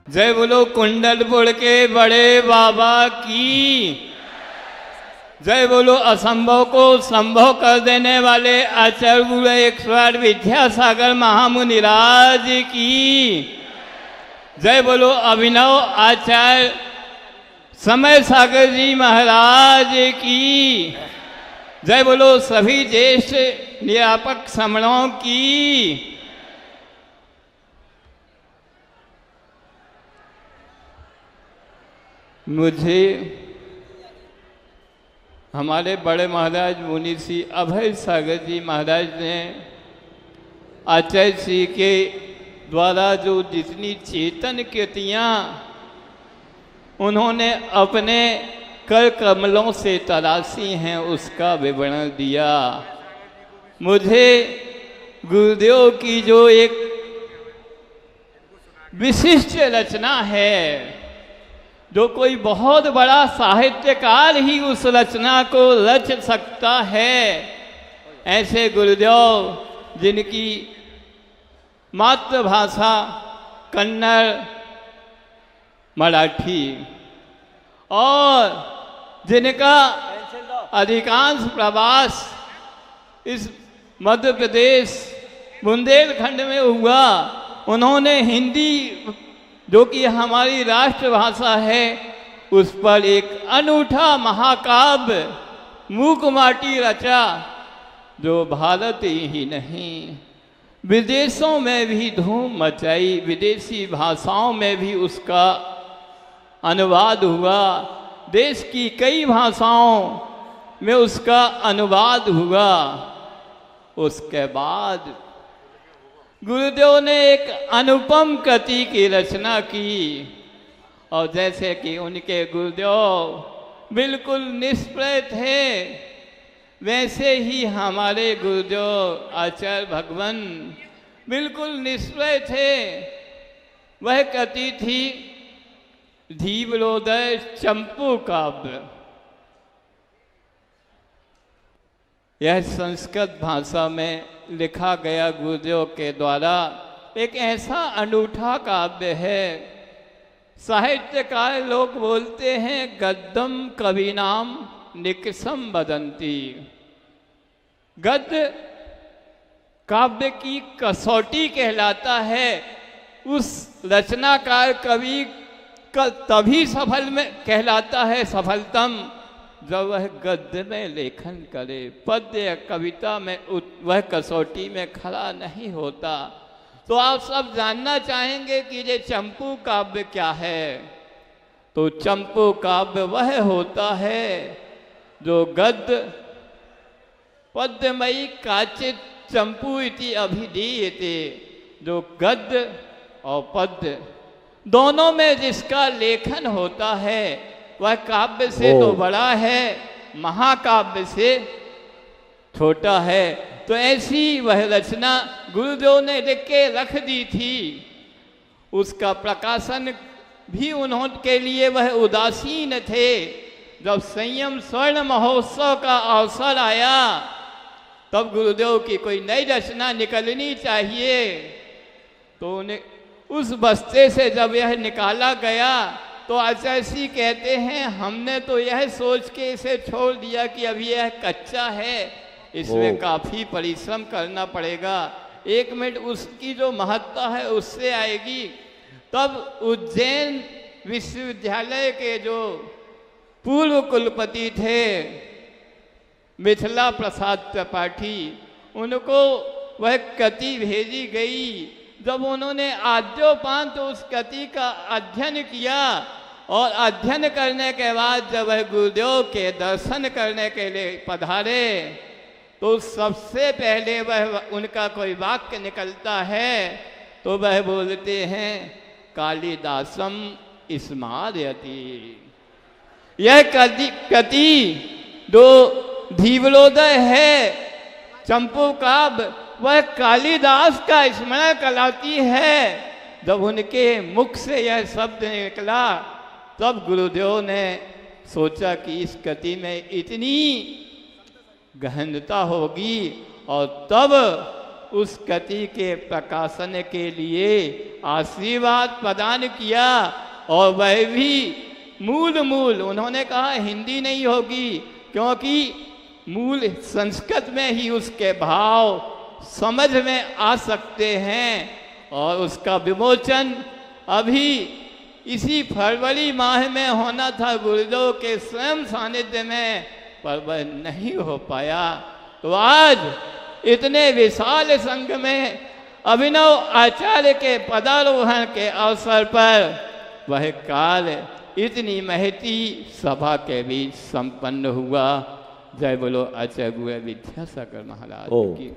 जय बोलो कुंडलपुर के बड़े बाबा की। जय बोलो असंभव को संभव कर देने वाले आचार्य गुरु 108 विद्यासागर महामुनिराज की। जय बोलो अभिनव आचार्य समय सागर जी महाराज की। जय बोलो सभी ज्येष्ठ निरापक श्रमणों की। मुझे हमारे बड़े महाराज मुनि श्री अभय सागर जी महाराज ने आचार्य श्री के द्वारा जो जितनी चेतन कृतियाँ उन्होंने अपने कर कमलों से तराशी हैं उसका विवरण दिया। मुझे गुरुदेव की जो एक विशिष्ट रचना है, जो कोई बहुत बड़ा साहित्यकार ही उस रचना को रच सकता है, ऐसे गुरुदेव जिनकी मातृभाषा कन्नड़ मराठी और जिनका अधिकांश प्रवास इस मध्य प्रदेश बुंदेलखंड में हुआ, उन्होंने हिंदी जो कि हमारी राष्ट्रभाषा है उस पर एक अनूठा महाकाव्य मूक माटी रचा, जो भारत ही नहीं विदेशों में भी धूम मचाई। विदेशी भाषाओं में भी उसका अनुवाद हुआ, देश की कई भाषाओं में उसका अनुवाद हुआ। उसके बाद गुरुदेव ने एक अनुपम कृति की रचना की, और जैसे कि उनके गुरुदेव बिल्कुल निष्प्रय थे, वैसे ही हमारे गुरुदेव आचार्य भगवान बिल्कुल निष्प्रय थे। वह कृति थी धीवरोदय चंपू काव्य। यह संस्कृत भाषा में लिखा गया गुरुदेव के द्वारा एक ऐसा अनूठा काव्य है। साहित्यकार लोग बोलते हैं गद्यम कविनाम निकषम वदंती। गद्य काव्य की कसौटी कहलाता है। उस रचनाकार कवि का तभी सफल में कहलाता है सफलतम जब वह गद्य में लेखन करे, पद्य या कविता में वह कसौटी में खड़ा नहीं होता। तो आप सब जानना चाहेंगे कि ये चंपू काव्य क्या है। तो चंपू काव्य वह होता है जो गद्य पद्यमयी काचित चंपू इति अभिधीयते, जो गद्य और पद्य दोनों में जिसका लेखन होता है वह काव्य से तो बड़ा है, महाकाव्य से छोटा है। तो ऐसी वह रचना गुरुदेव ने लिख के रख दी थी। उसका प्रकाशन भी उनके लिए वह उदासीन थे। जब संयम स्वर्ण महोत्सव का अवसर आया तब गुरुदेव की कोई नई रचना निकलनी चाहिए। तो उन्हें उस बस्ते से जब यह निकाला गया तो आचार्य श्री कहते हैं हमने तो यह सोच के इसे छोड़ दिया कि अभी यह कच्चा है, इसमें काफ़ी परिश्रम करना पड़ेगा। 1 मिनट उसकी जो महत्ता है उससे आएगी। तब उज्जैन विश्वविद्यालय के जो पूर्व कुलपति थे मिथिला प्रसाद त्रिपाठी, उनको वह कृति भेजी गई। जब उन्होंने आद्योपांत उस कृति का अध्ययन किया और अध्ययन करने के बाद जब वह गुरुदेव के दर्शन करने के लिए पधारे तो सबसे पहले वह उनका कोई वाक्य निकलता है तो वह बोलते हैं कालिदासम स्मारयति। यह कृति जो धीवरोदय है चंपू काव्य वह कालिदास का स्मरण कराती है। जब उनके मुख से यह शब्द निकला तब गुरुदेव ने सोचा कि इस कृति में इतनी गहनता होगी और तब उस कृति के प्रकाशन के लिए आशीर्वाद प्रदान किया, और वह भी मूल उन्होंने कहा हिंदी नहीं होगी, क्योंकि मूल संस्कृत में ही उसके भाव समझ में आ सकते हैं। और उसका विमोचन अभी इसी फरवरी माह में होना था गुरुदेव के स्वयं सानिध्य में, पर वह नहीं हो पाया। तो आज इतने विशाल संघ में अभिनव आचार्य के पदारोहण के अवसर पर वह कार्य इतनी महती सभा के बीच संपन्न हुआ। जय बोलो आचार्य गुरु विद्यासागर महाराज की।